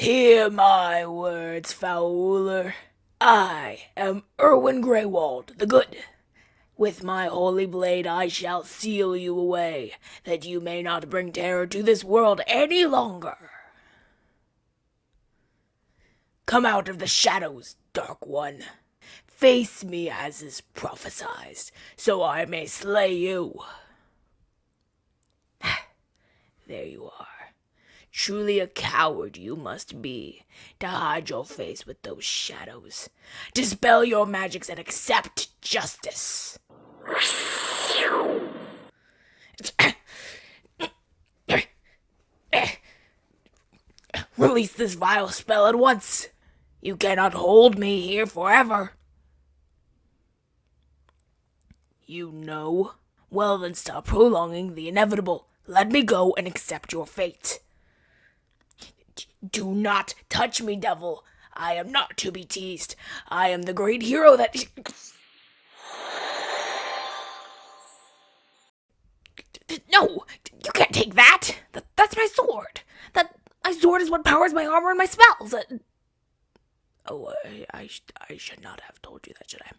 Hear my words, foul ruler. I am Erwin Greywald, the Good. With my holy blade I shall seal you away, that you may not bring terror to this world any longer. Come out of the shadows, Dark One. Face me as is prophesied, so I may slay you. There you are. Truly a coward you must be, to hide your face with those shadows. Dispel your magics and accept justice. Release this vile spell at once. You cannot hold me here forever. You know? Well then stop prolonging the inevitable. Let me go and accept your fate. Do not touch me, devil. I am not to be teased. I am the great hero that... No! You can't take that! That's my sword! My sword is what powers my armor and my spells! I should not have told you that, should I?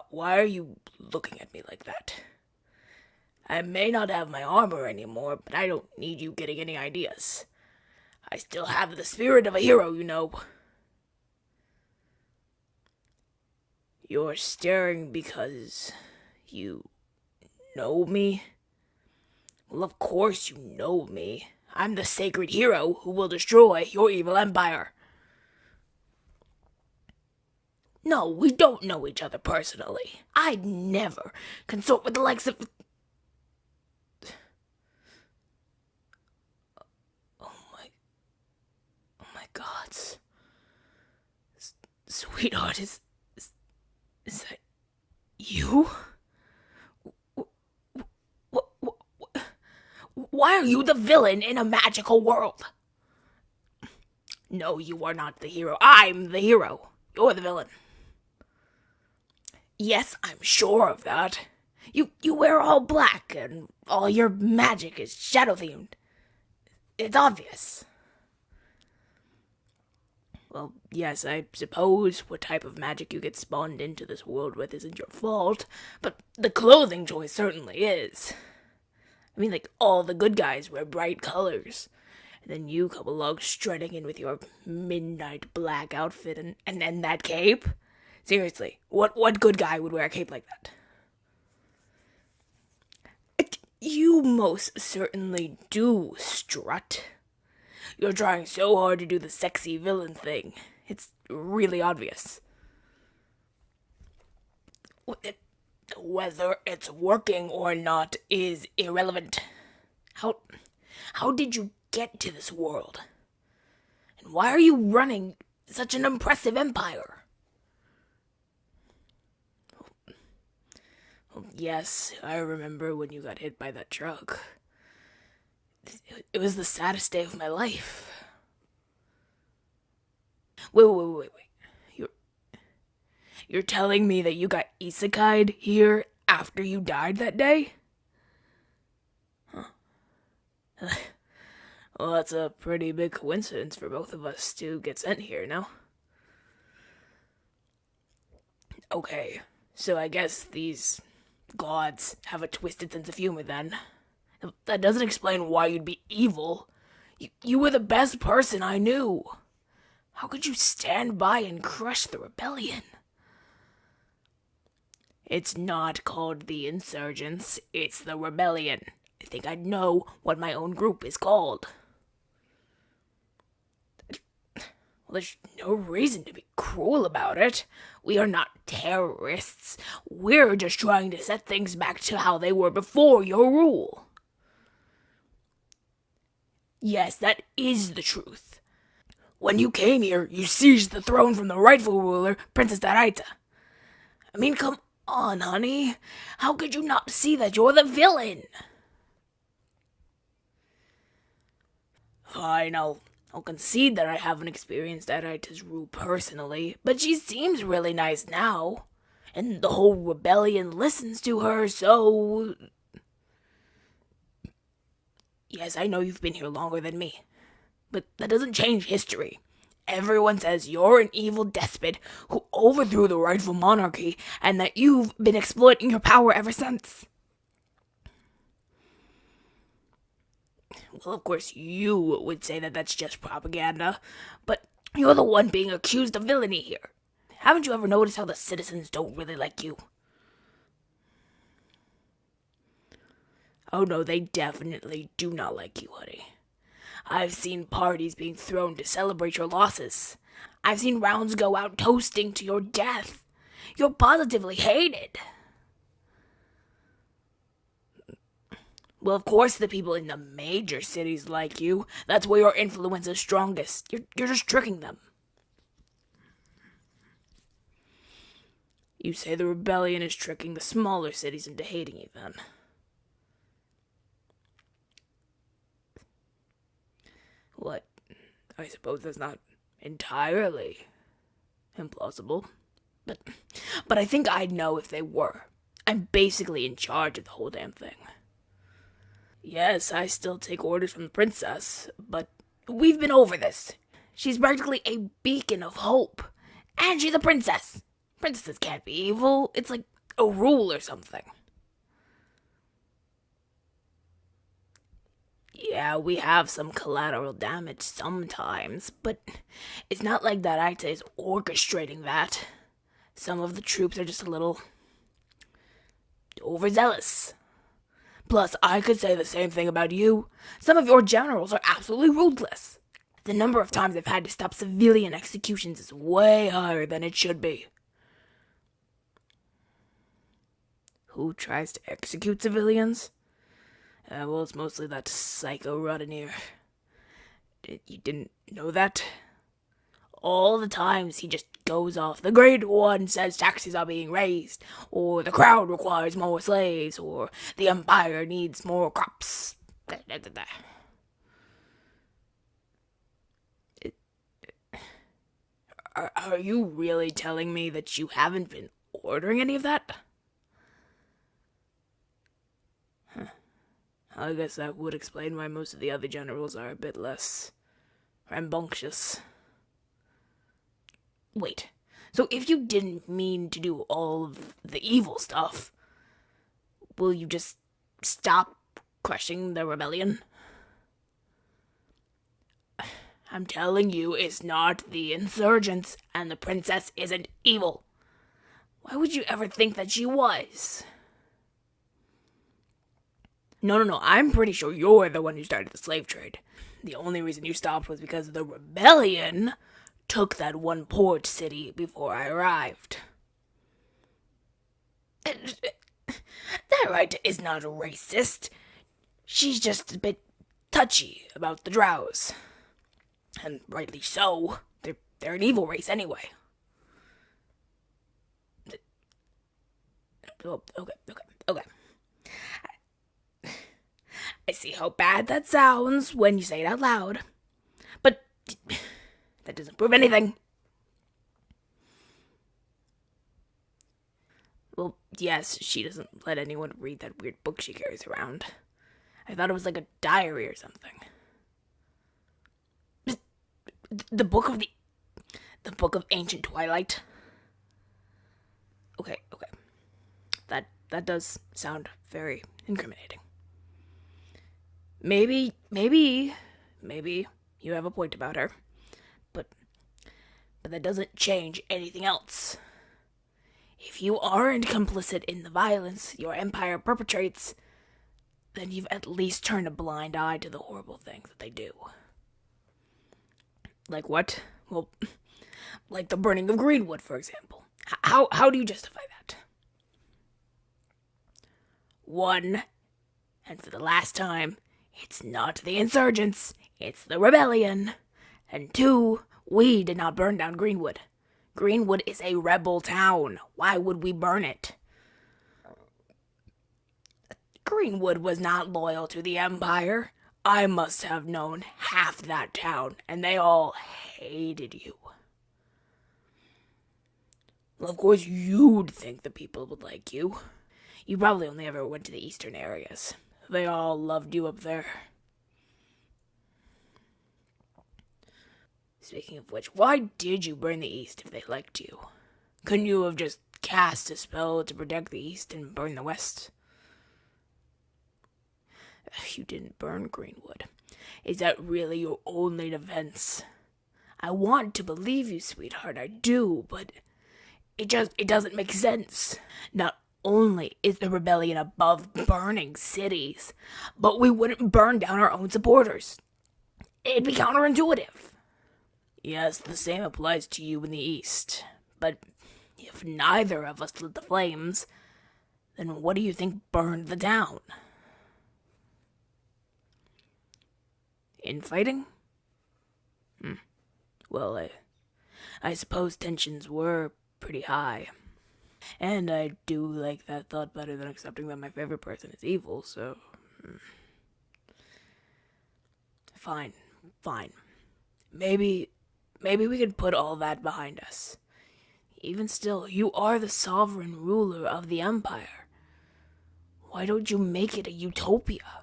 Why are you looking at me like that? I may not have my armor anymore, but I don't need you getting any ideas. I still have the spirit of a hero, you know. You're staring because you know me? Well, of course you know me. I'm the sacred hero who will destroy your evil empire. No, we don't know each other personally. I'd never consort with the likes of... Oh my gods. Sweetheart, is that you? Why are you the villain in a magical world? No, you are not the hero. I'm the hero. You're the villain. Yes, I'm sure of that. You wear all black, and all your magic is shadow-themed. It's obvious. Well, yes, I suppose what type of magic you get spawned into this world with isn't your fault, but the clothing choice certainly is. I mean, like, all the good guys wear bright colors, and then you come along strutting in with your midnight black outfit and that cape? Seriously, what good guy would wear a cape like that? You most certainly do strut. You're trying so hard to do the sexy villain thing. It's really obvious. Whether it's working or not is irrelevant. How did you get to this world? And why are you running such an impressive empire? Well, yes, I remember when you got hit by that truck. It was the saddest day of my life. Wait. You're telling me that you got isekai'd here after you died that day? Huh. Well, that's a pretty big coincidence for both of us to get sent here, no? Okay, so I guess these gods have a twisted sense of humor then. That doesn't explain why you'd be evil. You were the best person I knew. How could you stand by and crush the rebellion? It's not called the insurgents, it's the rebellion. I think I'd know what my own group is called. Well, there's no reason to be cruel about it. We are not terrorists. We're just trying to set things back to how they were before your rule. Yes, that is the truth. When you came here, you seized the throne from the rightful ruler, Princess Daraita. I mean, come on, honey. How could you not see that you're the villain? Fine, I'll concede that I haven't experienced Daraita's rule personally, but she seems really nice now. And the whole rebellion listens to her, so... Yes, I know you've been here longer than me, but that doesn't change history. Everyone says you're an evil despot who overthrew the rightful monarchy and that you've been exploiting your power ever since. Well, of course, you would say that that's just propaganda, but you're the one being accused of villainy here. Haven't you ever noticed how the citizens don't really like you? Oh no, they definitely do not like you, honey. I've seen parties being thrown to celebrate your losses. I've seen rounds go out toasting to your death. You're positively hated. Well, of course the people in the major cities like you. That's where your influence is strongest. You're just tricking them. You say the rebellion is tricking the smaller cities into hating you, then? What? I suppose that's not entirely implausible. But I think I'd know if they were. I'm basically in charge of the whole damn thing. Yes, I still take orders from the princess, but we've been over this. She's practically a beacon of hope. And she's a princess. Princesses can't be evil. It's like a rule or something. Yeah, we have some collateral damage sometimes, but it's not like that Aita is orchestrating that. Some of the troops are just a little overzealous. Plus, I could say the same thing about you. Some of your generals are absolutely ruthless. The number of times I've had to stop civilian executions is way higher than it should be. Who tries to execute civilians? Well, it's mostly that psycho Rodanier. You didn't know that? All the times he just goes off. The Great One says taxes are being raised, or the crowd requires more slaves, or the Empire needs more crops. Are you really telling me that you haven't been ordering any of that? I guess that would explain why most of the other generals are a bit less rambunctious. Wait, so if you didn't mean to do all of the evil stuff, will you just stop crushing the rebellion? I'm telling you, it's not the insurgents, and the princess isn't evil. Why would you ever think that she was? No, I'm pretty sure you're the one who started the slave trade. The only reason you stopped was because the rebellion took that one port city before I arrived. That right is not racist. She's just a bit touchy about the drows. And rightly so. They're an evil race anyway. Okay. I see how bad that sounds when you say it out loud. But that doesn't prove anything. Well, yes, she doesn't let anyone read that weird book she carries around. I thought it was like a diary or something. The book of ancient twilight. Okay. That does sound very incriminating. Maybe you have a point about her, but that doesn't change anything else. If you aren't complicit in the violence your empire perpetrates, then you've at least turned a blind eye to the horrible things that they do. Like what? Well, like the burning of Greenwood, for example. How do you justify that? One, and for the last time, it's not the insurgents, it's the rebellion. And two, we did not burn down Greenwood. Greenwood is a rebel town. Why would we burn it? Greenwood was not loyal to the Empire. I must have known half that town, and they all hated you. Well, of course, you'd think the people would like you. You probably only ever went to the eastern areas. They all loved you up there. Speaking of which, why did you burn the East if they liked you? Couldn't you have just cast a spell to protect the East and burn the West? You didn't burn Greenwood. Is that really your only defense? I want to believe you, sweetheart, I do, but it doesn't make sense. Not only is the rebellion above burning cities, but we wouldn't burn down our own supporters. It'd be counterintuitive. Yes, the same applies to you in the East, but if neither of us lit the flames, then what do you think burned the town? Infighting? Well, I suppose tensions were pretty high. And I do like that thought better than accepting that my favorite person is evil, so... Fine. Maybe we could put all that behind us. Even still, you are the sovereign ruler of the Empire. Why don't you make it a utopia?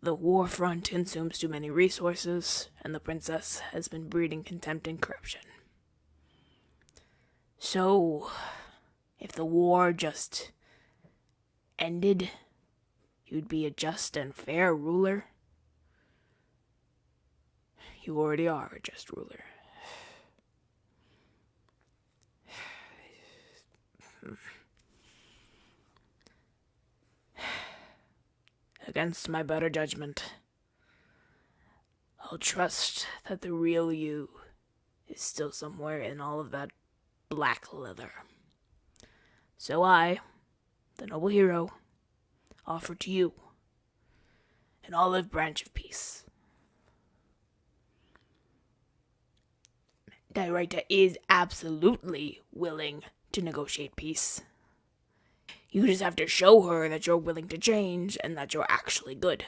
The war front consumes too many resources, and the princess has been breeding contempt and corruption. So, if the war just ended, you'd be a just and fair ruler. You already are a just ruler. Against my better judgment, I'll trust that the real you is still somewhere in all of that black leather. So I, the noble hero, offer to you an olive branch of peace. Director is absolutely willing to negotiate peace. You just have to show her that you're willing to change and that you're actually good.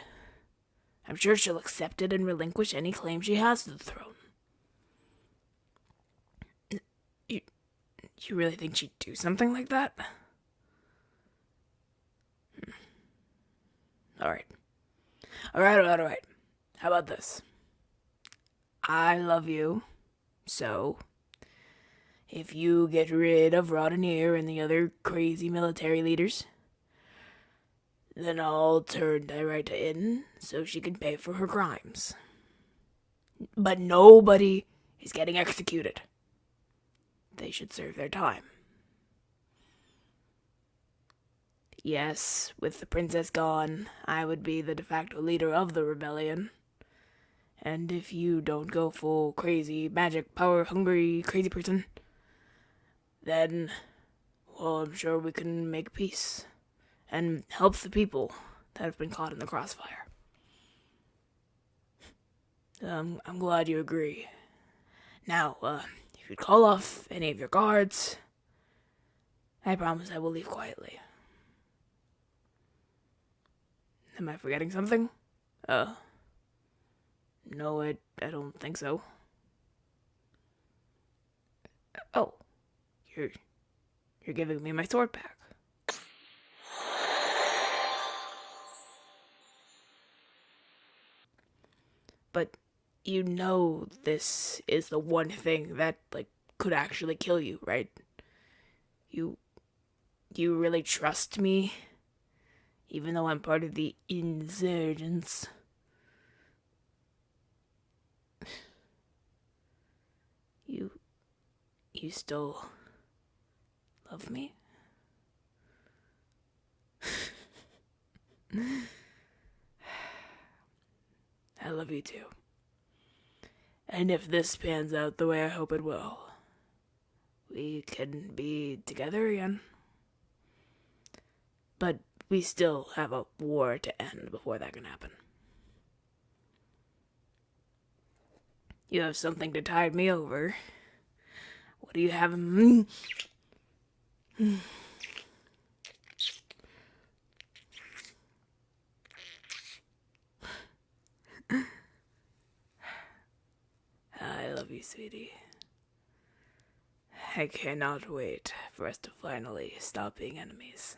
I'm sure she'll accept it and relinquish any claim she has to the throne. You really think she'd do something like that? Alright. How about this? I love you, so if you get rid of Rodanier and the other crazy military leaders, then I'll turn Director in so she can pay for her crimes. But nobody is getting executed. They should serve their time. Yes, with the princess gone, I would be the de facto leader of the rebellion. And if you don't go full crazy, magic, power-hungry, crazy person, then, well, I'm sure we can make peace and help the people that have been caught in the crossfire. I'm glad you agree. Now, if you'd call off any of your guards, I promise I will leave quietly. Am I forgetting something? No, I don't think so. Oh, you're giving me my sword back. But you know this is the one thing that, could actually kill you, right? You really trust me? Even though I'm part of the insurgents. You still love me? I love you too. And if this pans out the way I hope it will, we can be together again. But we still have a war to end before that can happen. You have something to tide me over. What do you have in me? I love you, sweetie. I cannot wait for us to finally stop being enemies.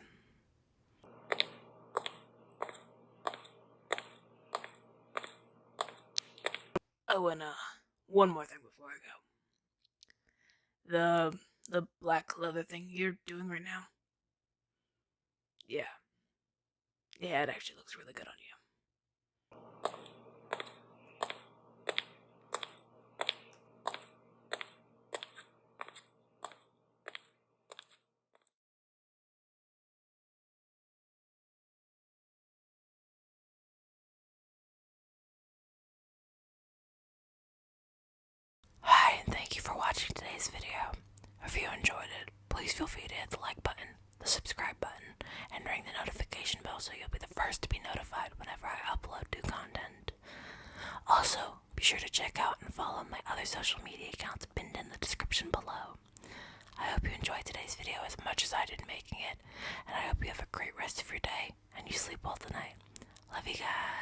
Oh, and one more thing before I go. The black leather thing you're doing right now. Yeah. Yeah, it actually looks really good on you. Hi, and thank you for watching today's video. If you enjoyed it, please feel free to hit the like button, the subscribe button, and ring the notification bell so you'll be the first to be notified whenever I upload new content. Also, be sure to check out and follow my other social media accounts pinned in the description below. I hope you enjoyed today's video as much as I did making it, and I hope you have a great rest of your day and you sleep well tonight. Love you guys.